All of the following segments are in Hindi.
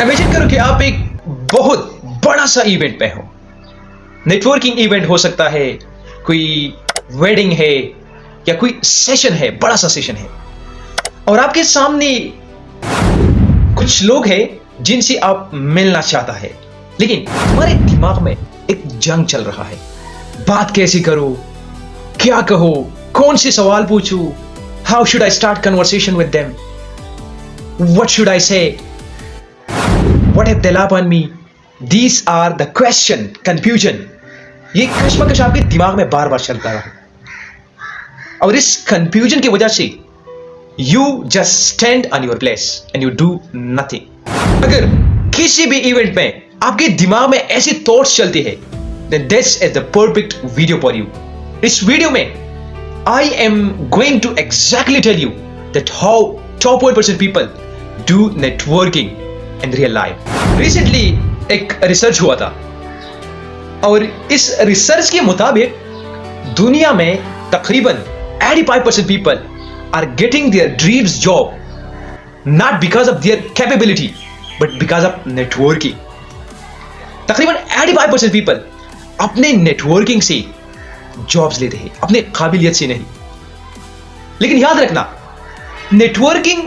इमेजिन करो कि आप एक बहुत बड़ा सा इवेंट पे हो। नेटवर्किंग इवेंट हो सकता है, कोई वेडिंग है या कोई सेशन है, बड़ा सा सेशन है, और आपके सामने कुछ लोग हैं जिनसे आप मिलना चाहता है, लेकिन तुम्हारे दिमाग में एक जंग चल रहा है। बात कैसे करो, क्या कहो, कौन से सवाल पूछूं, how should I start conversation with them, what should I say, what if they laugh on me. These are the question, confusion. ये कश्मकश आपके दिमाग में बार बार चलता रहा, और इस कंफ्यूजन की वजह से you just stand on your place and you do nothing. अगर किसी भी इवेंट में आपके दिमाग में ऐसी थॉट्स चलती है, then this is the perfect video for you. इस वीडियो में I am going to exactly tell you that how top 1% people do networking in real life. Recently एक रिसर्च हुआ था, और इस रिसर्च के मुताबिक दुनिया में तकरीबन 85% people are getting their dreams job not because of their capability but because of networking. तकरीबन 85% people अपने नेटवर्किंग से जॉब्स लेते हैं, अपने काबिलियत से नहीं। लेकिन याद रखना, नेटवर्किंग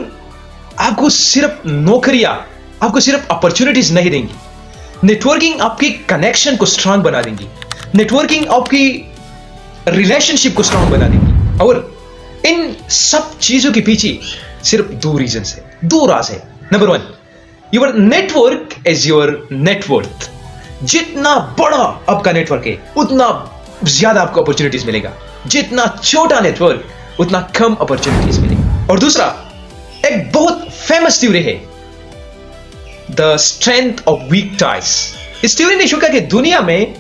आपको सिर्फ नौकरियां, आपको सिर्फ अपॉर्चुनिटीज नहीं देंगी। नेटवर्किंग आपकी कनेक्शन को स्ट्रांग बना देंगी, नेटवर्किंग आपकी रिलेशनशिप को स्ट्रांग बना देंगी। और इन सब चीजों के पीछे सिर्फ दो रीजन है, दो राज है। Number 1, your network is your net worth. जितना बड़ा आपका नेटवर्क है, उतना ज्यादा आपको अपॉर्चुनिटीज मिलेगा। जितना छोटा नेटवर्क, उतना कम अपॉर्चुनिटीज मिलेगा। और दूसरा, एक बहुत फेमस थ्योरी है, the strength of weak ties. इस थ्योरी ने शुक्र कि दुनिया में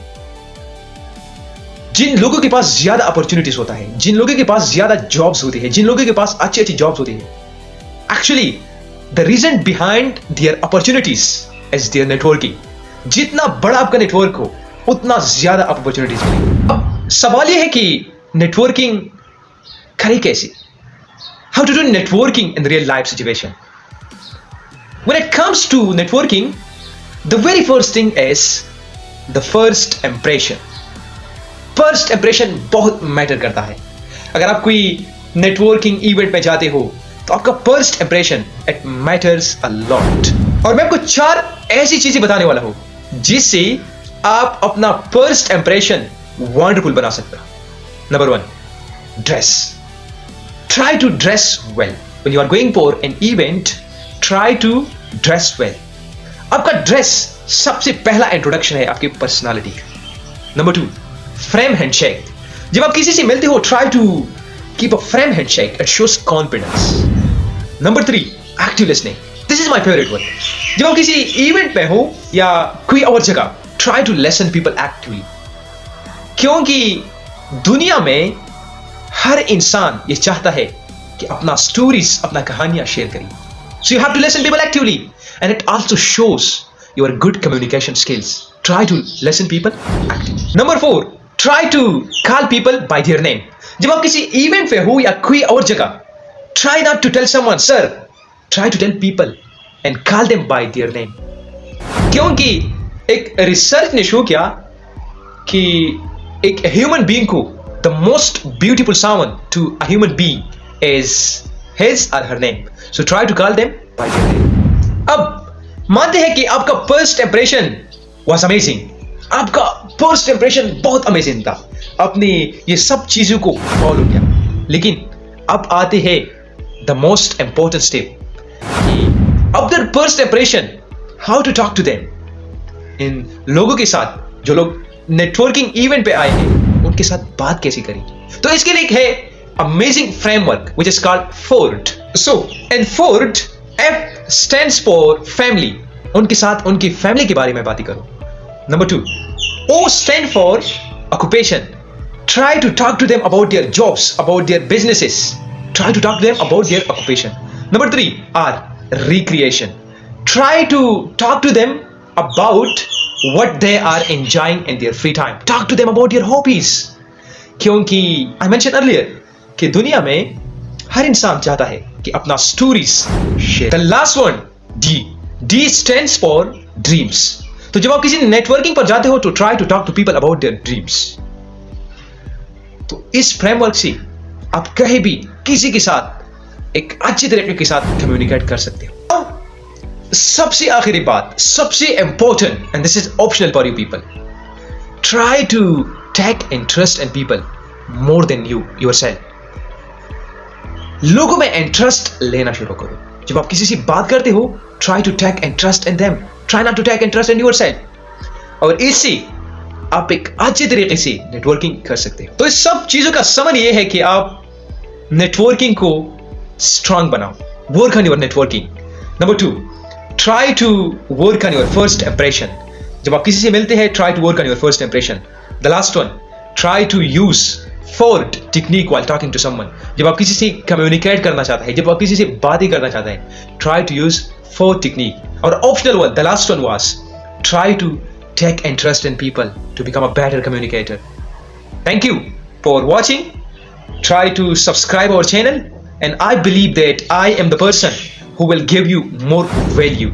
जिन लोगों के पास ज्यादा अपॉर्चुनिटीज होता है, जिन लोगों के पास ज्यादा जॉब्स होती है, जिन लोगों के पास अच्छी अच्छी जॉब्स होती है, actually the reason behind their opportunities is their networking. जितना बड़ा आपका नेटवर्क हो, उतना ज्यादा अपॉर्चुनिटीज मिलेगी। अब सवाल यह है कि नेटवर्किंग करें कैसे? How to do networking in real life situation? When it comes to networking, the very first thing is the first impression. First impression बहुत मैटर करता है। अगर आप कोई नेटवर्किंग इवेंट में जाते हो, तो आपका first impression it matters a lot. और मैं आपको 4 ऐसी चीजें बताने वाला हूं जिससे आप अपना फर्स्ट इंप्रेशन वंडरफुल बना सकते हो। Number 1, dress. Try to dress well when you are going for an event. Try to dress well. आपका ड्रेस सबसे पहला इंट्रोडक्शन है आपकी पर्सनालिटी का। Number 2, firm handshake. जब आप किसी से मिलते हो, try to keep a firm handshake, it shows confidence. Number 3, active listening. This is my favourite one. जब आप किसी इवेंट में हो या कोई और जगह, try to listen people actively, क्योंकि दुनिया में हर इंसान ये चाहता है कि अपना स्टोरीज, अपना कहानियां शेयर करें। So you have to listen people actively, and it also shows your good communication skills. Try to listen people actively. Number 4, try to call people by their name. जब आप किसी इवेंट पे हो या कोई और जगह, try not to tell someone sir, try to tell people and call them by their name. क्योंकि एक रिसर्च ने शो किया कि एक ह्यूमन बीइंग को the most beautiful someone to a human being is his or her name. So try to call them by their name. अब मानते हैं कि आपका फर्स्ट इंप्रेशन was amazing. आपका फर्स्ट इंप्रेशन बहुत अमेजिंग था, आपने ये सब चीजों को फॉलो किया। लेकिन अब आते हैं the most important step, after first impression how to talk to them. इन लोगों के साथ, जो लोग नेटवर्किंग इवेंट पे आए हैं, उनके साथ बात कैसे करें? तो इसके लिए है amazing framework which is called Ford. So in Ford, F stands for family. उनके साथ उनकी फैमिली के बारे में बातें करो। Number 2, O stand for occupation. Try to talk to them about their jobs, about their businesses. Try to talk to them about their occupation. Number 3, R, recreation. Try to talk to them about what they are enjoying in their free time. Talk to them about their hobbies. क्योंकि I mentioned earlier कि दुनिया में हर इंसान चाहता है कि अपना stories share. The last one, D, D stands for dreams. तो जब आप किसी नेटवर्किंग पर जाते हो तो try to talk to people about their dreams. तो इस फ्रेमवर्क से आप कहीं भी किसी के साथ एक अच्छे तरीके के साथ कम्युनिकेट कर सकते हो. सबसे आखिरी बात, सबसे important, and this is optional for you people, try to take interest in people more than you yourself. लोगों में इंटरेस्ट लेना शुरू करो. जब आप किसी से बात करते हो, try to take interest in them, try not to take interest in yourself. और इससे आप एक अच्छे तरीके से नेटवर्किंग कर सकते हो. तो इस सब चीजों का समझ ये है कि आप नेटवर्किंग को स्ट्रांग बनाओ. Work on your networking. Number 2, try to work on your first impression. जब आप किसी से मिलते हैं, try to work on your first impression. The last one, try to use 4 technique while talking to someone. जब आप किसी से कम्युनिकेट करना चाहते हैं, जब आप किसी से बातें करना चाहते हैं, ट्राई टू यूज 4 टेक्निक. और optional one, the last one was try to take interest in people to become a better communicator. Thank you for watching. Try to subscribe our channel, and I believe that I am the person who will give you more value.